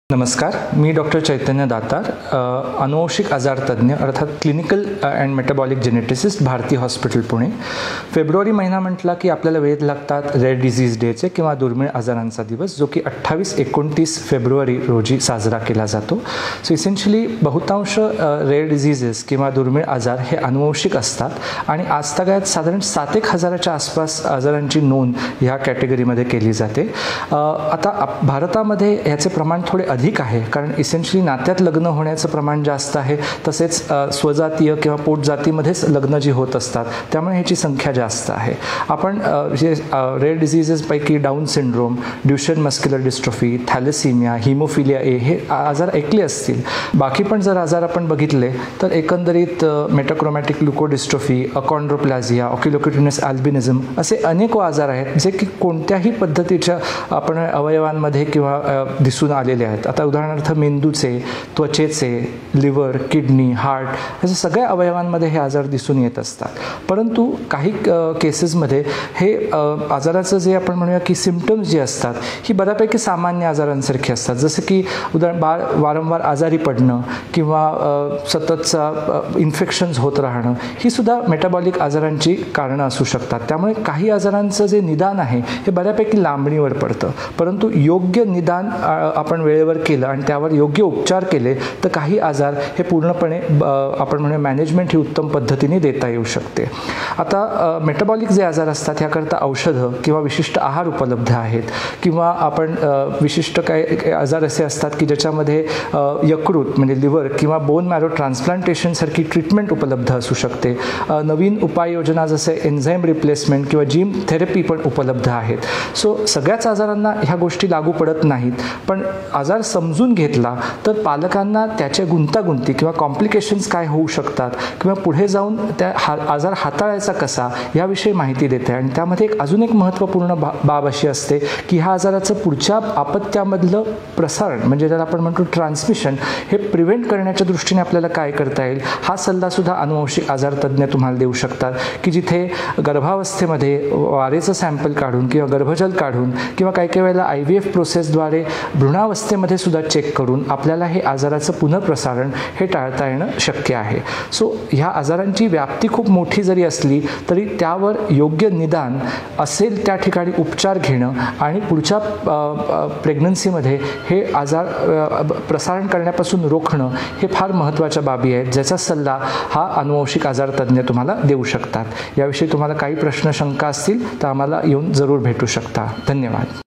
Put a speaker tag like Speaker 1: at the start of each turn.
Speaker 1: नमस्कार, मी डॉक्टर चैतन्य दातार, अनुवंशिक आजार तज्ञ अर्थात clinical and metabolic geneticist, Bharati Hospital Pune. फेब्रुवारी महिना म्हटला की आपल्याला वेध लागतात रेअर डिझीज डेचे किंवा दुर्मिळ आजारांचा दिवस, जो की 28-29 फेब्रुवारी रोजी साजरा केला जातो. सो इसेन्शियली बहुतांश रेअर डिझीजेस किंवा दुर्मिळ आजार हे अनुवंशिक असतात आणि आजतागायत साधारण 7-1 हजाराच्या आसपास आजारांची नोंद ह्या कॅटेगरीमध्ये केली जाते. आता भारतामध्ये ह्याचे प्रमाण थोडे अधिक आहे, कारण इसेन्शियली नात्यात लग्न होण्याचं प्रमाण जास्त आहे, तसेच स्वजातीय किंवा पोटजातीमध्येच लग्न जी होत असतात त्यामुळे ह्याची संख्या जास्त आहे. आपण जे रेअर डिझीजेसपैकी Down syndrome, Duchenne muscular dystrophy, thalassaemia, haemophilia A हे आजार ऐकले असतील. बाकी पण जर आजार आपण बघितले तर एकंदरीत मेटाक्रोमॅटिक ल्युकोडिस्ट्रॉफी, अकॉन्ड्रोप्लाझिया, ऑक्युलोक्युटिनस अल्बिनिझम असे अनेक आजार आहेत जे की कोणत्याही पद्धतीच्या आपण अवयवांमध्ये किंवा दिसून आलेले आहेत. आता उदाहरणार्थ मेंदूचे, त्वचेचे, लिव्हर, किडनी, हार्ट अशा सगळ्या अवयवांमध्ये हे आजार दिसून येत असतात. परंतु काही केसेसमध्ये हे आजाराचं जे आपण म्हणूया की सिम्पटम्स जी असतात ही बऱ्यापैकी सामान्य आजारांसारखी असतात. जसं की बाळ वारंवार आजारी पडणं किंवा सततचा इन्फेक्शन्स होत राहणं ही सुद्धा मेटाबॉलिक आजारांची कारणं असू शकतात. त्यामुळे काही आजारांचं जे निदान आहे हे बऱ्यापैकी लांबणीवर पडतं. परंतु योग्य निदान आपण वेळेवर केलं आणि त्यावर योग्य उपचार केले तर काही आजार हे पूर्णपणे आपण म्हणूया मॅनेजमेंट ही उत्तम पद्धतीने देता येऊ शकते. आता मेटाबॉलिक जे आजार असतात ह्याकरता औषधं किंवा विशिष्ट आहार उपलब्ध आहेत, किंवा आपण विशिष्ट काही आजार असे असतात की ज्याच्यामध्ये यकृत म्हणजे लिव्हर किंवा बोन मॅरो ट्रान्सप्लांटेशनसारखी ट्रीटमेंट उपलब्ध असू शकते. नवीन उपाययोजना जसे एन्झाईम रिप्लेसमेंट किंवा जीन थेरपी पण उपलब्ध आहेत. सो सगळ्याच आजारांना ह्या गोष्टी लागू पडत नाहीत, पण आजार समजून घेतला तर पालकांना त्याच्या गुंतागुंती किंवा कॉम्प्लिकेशन्स काय होऊ शकतात किंवा पुढे जाऊन त्या आजार हाताळायचा कसा याविषयी माहिती देते. आणि त्यामध्ये अजून एक महत्त्वपूर्ण बाब अशी असते की ह्या आजाराचं पुढच्या आपत्त्यामधलं प्रसारण म्हणजे ज्याला आपण म्हणतो ट्रान्समिशन हे प्रिव्हेंट करण्याच्या दृष्टीने आपल्याला काय करता येईल हा सल्लासुद्धा अनुवंशिक आजार तज्ज्ञ तुम्हाला देऊ शकतात. की जिथे गर्भावस्थेमध्ये वारेचं सॅम्पल काढून किंवा गर्भजल काढून किंवा काही वेळेला IVF प्रोसेसद्वारे भ्रूणावस्थेमध्ये सुद्धा चेक करून आपल्याला हे आजाराचं पुनर्प्रसारण हे टाळता येणं शक्य आहे. सो ह्या आजारांची व्याप्ती खूप मोठी जरी असली तरी त्यावर योग्य निदान असेल त्या ठिकाणी उपचार घेणं आणि पुढच्या प्रेग्नन्सीमध्ये हे आजार प्रसारण करण्यापासून रोखणं हे फार महत्त्वाच्या बाबी आहेत, ज्याचा सल्ला हा अनुवंशिक आजार तज्ज्ञ तुम्हाला देऊ शकतात. याविषयी तुम्हाला काही प्रश्न शंका असतील तर आम्हाला येऊन जरूर भेटू शकता. धन्यवाद.